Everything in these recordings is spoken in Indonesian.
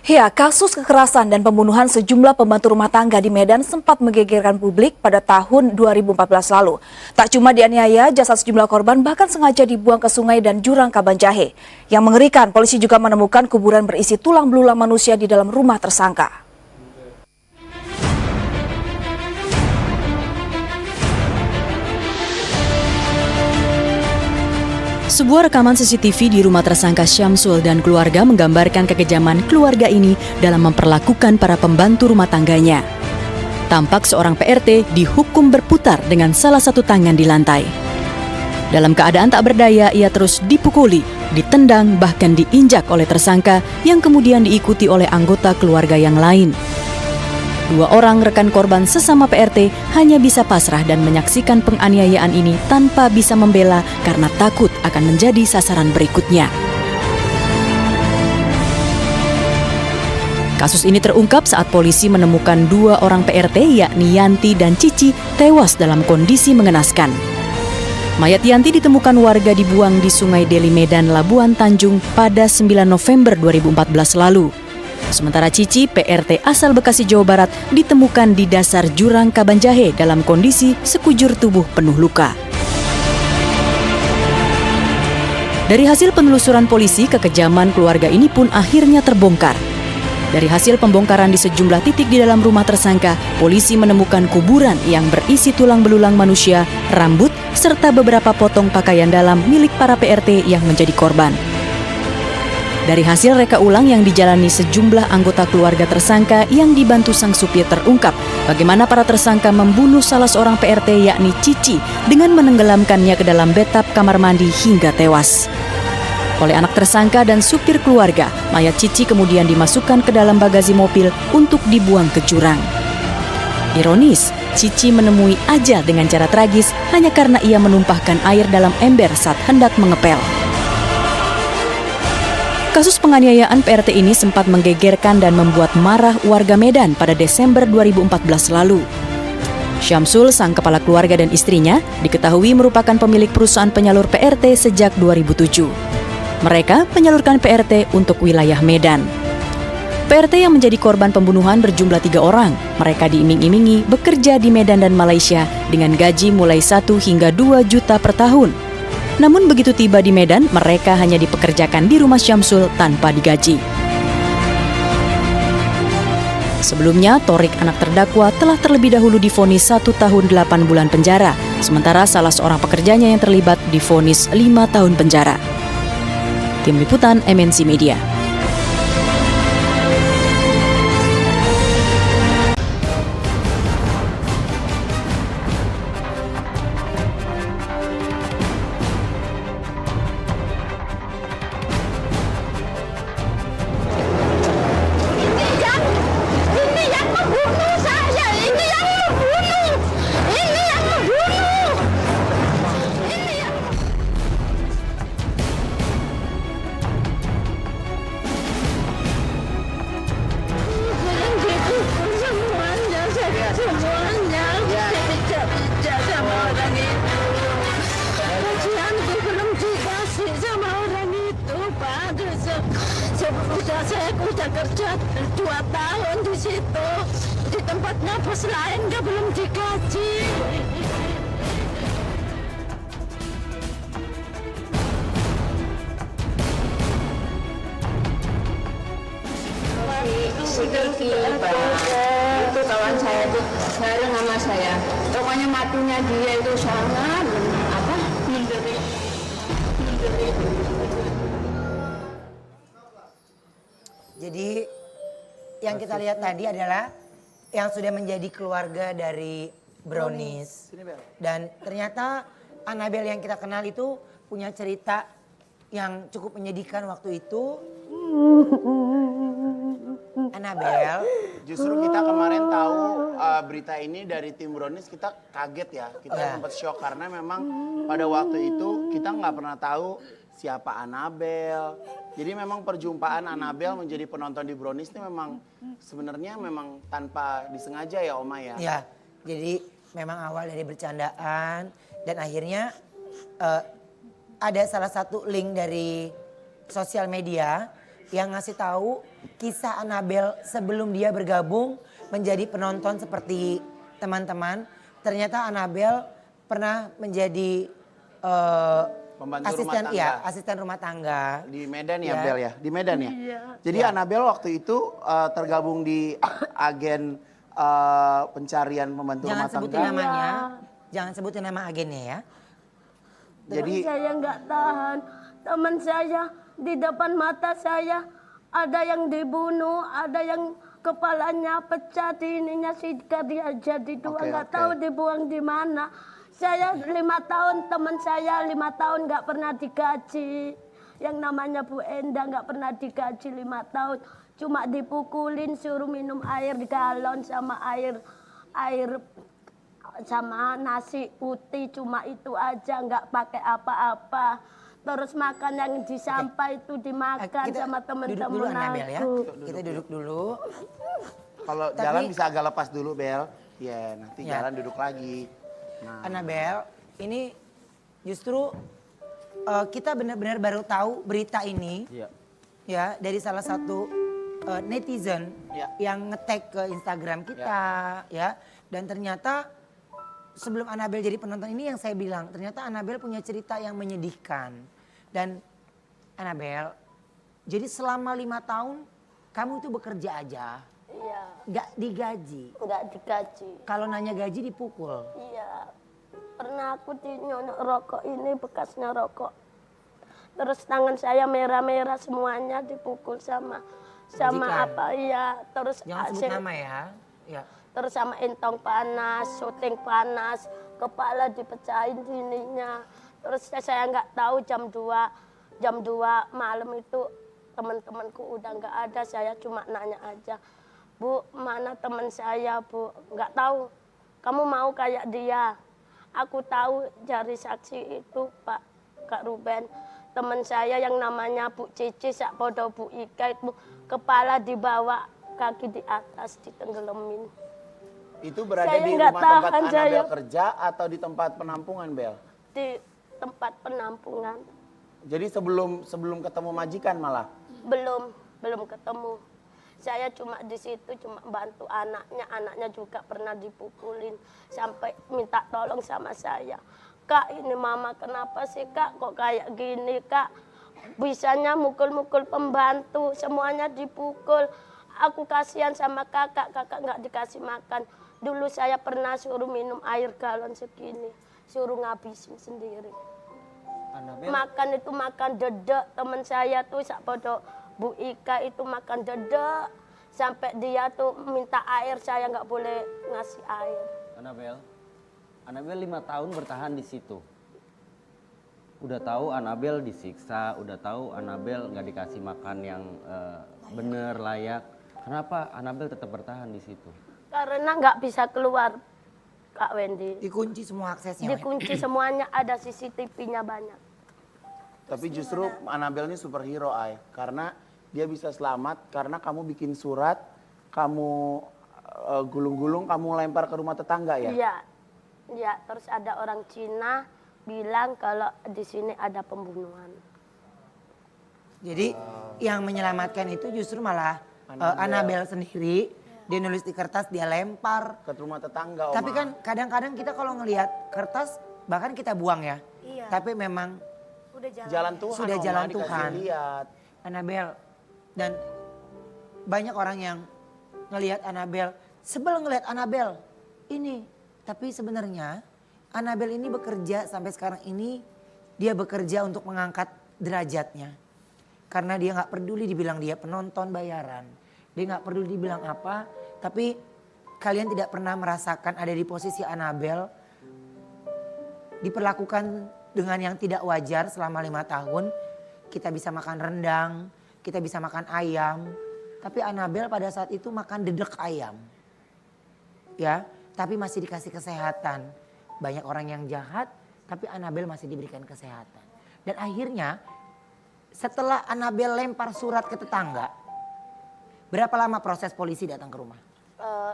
Ya, kasus kekerasan dan pembunuhan sejumlah pembantu rumah tangga di Medan sempat menggegerkan publik pada tahun 2014 lalu. Tak cuma dianiaya, jasad sejumlah korban bahkan sengaja dibuang ke sungai dan jurang Kabanjahe. Yang mengerikan, polisi juga menemukan kuburan berisi tulang belulang manusia di dalam rumah tersangka. Sebuah rekaman CCTV di rumah tersangka Syamsul dan keluarga menggambarkan kekejaman keluarga ini dalam memperlakukan para pembantu rumah tangganya. Tampak seorang PRT dihukum berputar dengan salah satu tangan di lantai. Dalam keadaan tak berdaya, ia terus dipukuli, ditendang, bahkan diinjak oleh tersangka yang kemudian diikuti oleh anggota keluarga yang lain. Dua orang rekan korban sesama PRT hanya bisa pasrah dan menyaksikan penganiayaan ini tanpa bisa membela karena takut akan menjadi sasaran berikutnya. Kasus ini terungkap saat polisi menemukan dua orang PRT yakni Yanti dan Cici tewas dalam kondisi mengenaskan. Mayat Yanti ditemukan warga dibuang di Sungai Deli Medan, Labuan Tanjung pada 9 November 2014 lalu. Sementara Cici, PRT asal Bekasi, Jawa Barat, ditemukan di dasar jurang Kabanjahe dalam kondisi sekujur tubuh penuh luka. Dari hasil penelusuran polisi, kekejaman keluarga ini pun akhirnya terbongkar. Dari hasil pembongkaran di sejumlah titik di dalam rumah tersangka, polisi menemukan kuburan yang berisi tulang belulang manusia, rambut, serta beberapa potong pakaian dalam milik para PRT yang menjadi korban. Dari hasil reka ulang yang dijalani sejumlah anggota keluarga tersangka yang dibantu sang supir terungkap bagaimana para tersangka membunuh salah seorang PRT yakni Cici dengan menenggelamkannya ke dalam bathtub kamar mandi hingga tewas. Oleh anak tersangka dan supir keluarga, mayat Cici kemudian dimasukkan ke dalam bagasi mobil untuk dibuang ke jurang. Ironis, Cici menemui ajal dengan cara tragis hanya karena ia menumpahkan air dalam ember saat hendak mengepel. Kasus penganiayaan PRT ini sempat menggegerkan dan membuat marah warga Medan pada Desember 2014 lalu. Syamsul, sang kepala keluarga dan istrinya, diketahui merupakan pemilik perusahaan penyalur PRT sejak 2007. Mereka menyalurkan PRT untuk wilayah Medan. PRT yang menjadi korban pembunuhan berjumlah 3 orang. Mereka diiming-imingi bekerja di Medan dan Malaysia dengan gaji mulai 1 hingga 2 juta per tahun. Namun begitu tiba di Medan, mereka hanya dipekerjakan di rumah Syamsul tanpa digaji. Sebelumnya, Torik, anak terdakwa, telah terlebih dahulu divonis 1 tahun 8 bulan penjara, sementara salah seorang pekerjanya yang terlibat divonis 5 tahun penjara. Tim Liputan MNC Media. Saya udah kerja 2 tahun di situ, di tempatnya bos lain belum digaji. Itu kawan saya tuh bareng sama saya. Pokoknya matinya dia itu sangat menderita. Jadi yang kita lihat tadi adalah yang sudah menjadi keluarga dari Brownies. Dan ternyata Anabel yang kita kenal itu punya cerita yang cukup menyedihkan waktu itu. Anabel. Justru kita kemarin tahu berita ini dari tim Brownies, kita kaget ya. Kita sempat shock karena memang pada waktu itu kita nggak pernah tahu siapa Anabel. Jadi memang perjumpaan Anabel menjadi penonton di Brownies ini memang sebenarnya memang tanpa disengaja ya Oma ya. Ya, jadi memang awal dari bercandaan dan akhirnya ada salah satu link dari sosial media yang ngasih tahu kisah Anabel sebelum dia bergabung menjadi penonton seperti teman-teman. Ternyata Anabel pernah menjadi Pembantu asisten rumah tangga. ya, asisten rumah tangga. Di Medan ya, Ya. Bel ya? Di Medan ya? Iya. Jadi Anabel waktu itu tergabung di agen pencarian pembantu Jangan rumah sebutin tangga. namanya, jangan sebutin nama agennya ya. Jadi saya nggak tahan. Teman saya di depan mata saya ada yang dibunuh, ada yang kepalanya pecah, ininya sikat dia jadi dua, Oke, nggak oke. tahu dibuang di mana. Saya 5 tahun, teman saya 5 tahun nggak pernah digaji. Yang namanya Bu Enda nggak pernah digaji 5 tahun. Cuma dipukulin, suruh minum air di galon sama air sama nasi putih, cuma itu aja, nggak pakai apa-apa. Terus makan yang di sampah itu dimakan Kita sama duduk dulu teman-teman Anabel ya. aku. Kita duduk dulu. kalau Tapi- jalan bisa agak lepas dulu, Bel. Ya, nanti Ya. jalan duduk lagi. Nah, Anabel, ini justru kita benar-benar baru tahu berita ini ya dari salah satu netizen Ya. yang nge-tag ke Instagram kita ya. Dan ternyata sebelum Anabel jadi penonton ini yang saya bilang, ternyata Anabel punya cerita yang menyedihkan. Dan Anabel, jadi selama 5 tahun kamu itu bekerja aja, Iya, nggak digaji. nggak digaji. Kalau nanya gaji dipukul. Iya, pernah aku nyonok rokok ini bekasnya rokok. Terus tangan saya merah-merah semuanya dipukul sama Majikan. apa iya. Terus Jangan sebut nama ya. Ya. terus sama entong panas, syuting panas, kepala dipecahin sininya. Terus saya nggak tahu jam 2 malam itu teman-temanku udah nggak ada. Saya cuma nanya aja, Bu, mana teman saya, Bu? Nggak tahu. Kamu mau kayak dia? Aku tahu dari saksi itu, Pak Kak Ruben. Teman saya yang namanya Bu Cici, Sakpodo Bu Ika itu kepala dibawa, kaki di atas ditenggelamin. itu berada Saya di nggak rumah tempat tahan, Anabel saya. kerja atau di tempat penampungan, Bel? Di tempat penampungan. Jadi sebelum ketemu majikan malah. Belum ketemu. Saya cuma di situ cuma bantu anaknya juga pernah dipukulin sampai minta tolong sama saya. Kak, ini mama kenapa sih Kak kok kayak gini Kak? Bisanya mukul-mukul pembantu, semuanya dipukul. Aku kasihan sama kakak nggak dikasih makan. Dulu saya pernah suruh minum air galon segini, suruh ngabisin sendiri. Anabel, Makan itu makan dedek, teman saya tuh Sakpodo Bu Ika itu makan dedek. Sampai dia tuh minta air, saya nggak boleh ngasih air. Anabel 5 tahun bertahan di situ. Udah tahu Anabel disiksa, udah tahu Anabel nggak dikasih makan yang bener, layak. Kenapa Anabel tetap bertahan di situ? Karena nggak bisa keluar, Kak Wendy. Dikunci semua aksesnya. Wen. Dikunci semuanya, ada CCTV-nya banyak. Tapi justru Anabel ini superhero, Ay. Karena dia bisa selamat karena kamu bikin surat, kamu gulung-gulung, kamu lempar ke rumah tetangga ya? Iya, iya. Terus ada orang Cina bilang kalau di sini ada pembunuhan. Jadi yang menyelamatkan itu justru malah Anabel sendiri. Dia nulis di kertas, dia lempar. Ke rumah tetangga, Oma. Tapi kan kadang-kadang kita kalau ngelihat kertas bahkan kita buang ya. Iya. Tapi memang jalan Tuhan, sudah Oma, jalan dikasih Tuhan. lihat. Anabel dan banyak orang yang ngelihat Anabel, sebel ngelihat Anabel ini. Tapi sebenarnya Anabel ini bekerja sampai sekarang ini, dia bekerja untuk mengangkat derajatnya. Karena dia nggak peduli dibilang dia penonton bayaran. Dia nggak peduli dibilang apa, tapi kalian tidak pernah merasakan ada di posisi Anabel diperlakukan dengan yang tidak wajar selama 5 tahun. Kita bisa makan rendang, kita bisa makan ayam. Tapi Anabel pada saat itu makan dedek ayam. Ya, tapi masih dikasih kesehatan. Banyak orang yang jahat, tapi Anabel masih diberikan kesehatan. Dan akhirnya setelah Anabel lempar surat ke tetangga, berapa lama proses polisi datang ke rumah?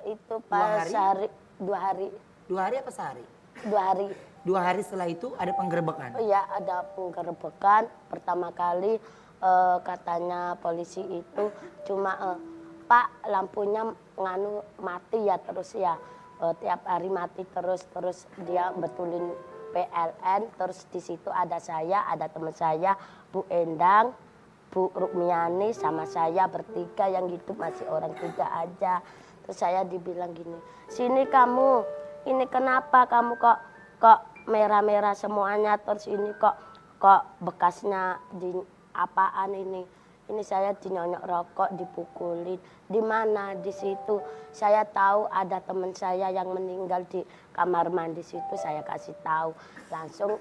Itu pas hari? sehari, 2 hari. 2 hari apa sehari? 2 hari. 2 hari setelah itu ada penggerebekan. Iya, ada penggerebekan. Pertama kali katanya polisi itu cuma Pak lampunya nganu mati ya terus ya tiap hari mati terus dia betulin PLN terus di situ ada saya ada teman saya Bu Endang Bu Rukmiani sama saya bertiga yang gitu masih orang 3 aja. Terus saya dibilang gini, sini kamu, ini kenapa kamu kok merah-merah semuanya, terus ini kok bekasnya di apaan ini? Ini saya dinyonyok rokok, dipukulin. Di mana? Di situ. Saya tahu ada teman saya yang meninggal di kamar mandi situ, saya kasih tahu. Langsung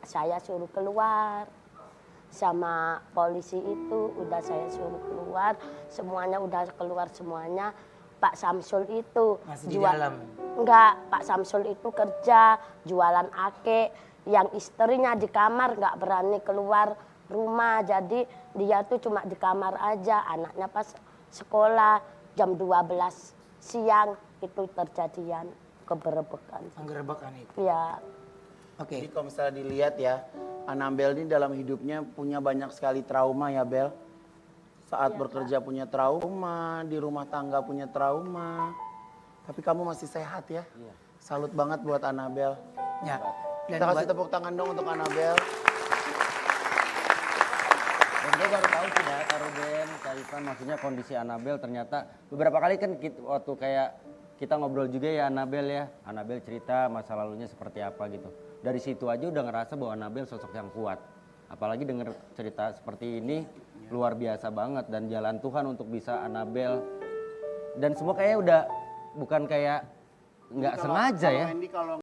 saya suruh keluar. Sama polisi itu udah saya suruh keluar, semuanya udah keluar semuanya. Pak Samsul itu Masih di dalam? Enggak, Pak Samsul itu kerja jualan ake, yang istrinya di kamar nggak berani keluar rumah, jadi dia tuh cuma di kamar aja. Anaknya pas sekolah jam 12 siang itu terjadian kegerebekan. Penggerebekan itu. Ya. Oke. Jadi kalau misalnya dilihat ya, Anabel ini dalam hidupnya punya banyak sekali trauma ya Bel. Saat bekerja punya trauma, di rumah tangga punya trauma. Tapi kamu masih sehat ya. Salut banget buat Anabel. Ya. Kita kasih tepuk tangan dong untuk Anabel. Dan gue baru tahu sih ya, Kak Ruben, Kak Ivan, maksudnya kondisi Anabel ternyata beberapa kali kan waktu kayak kita ngobrol juga ya Anabel ya. Anabel cerita masa lalunya seperti apa gitu. Dari situ aja udah ngerasa bahwa Anabel sosok yang kuat. Apalagi denger cerita seperti ini luar biasa banget dan jalan Tuhan untuk bisa Anabel. Dan semua kayaknya udah bukan kayak nggak sengaja ya. Kalau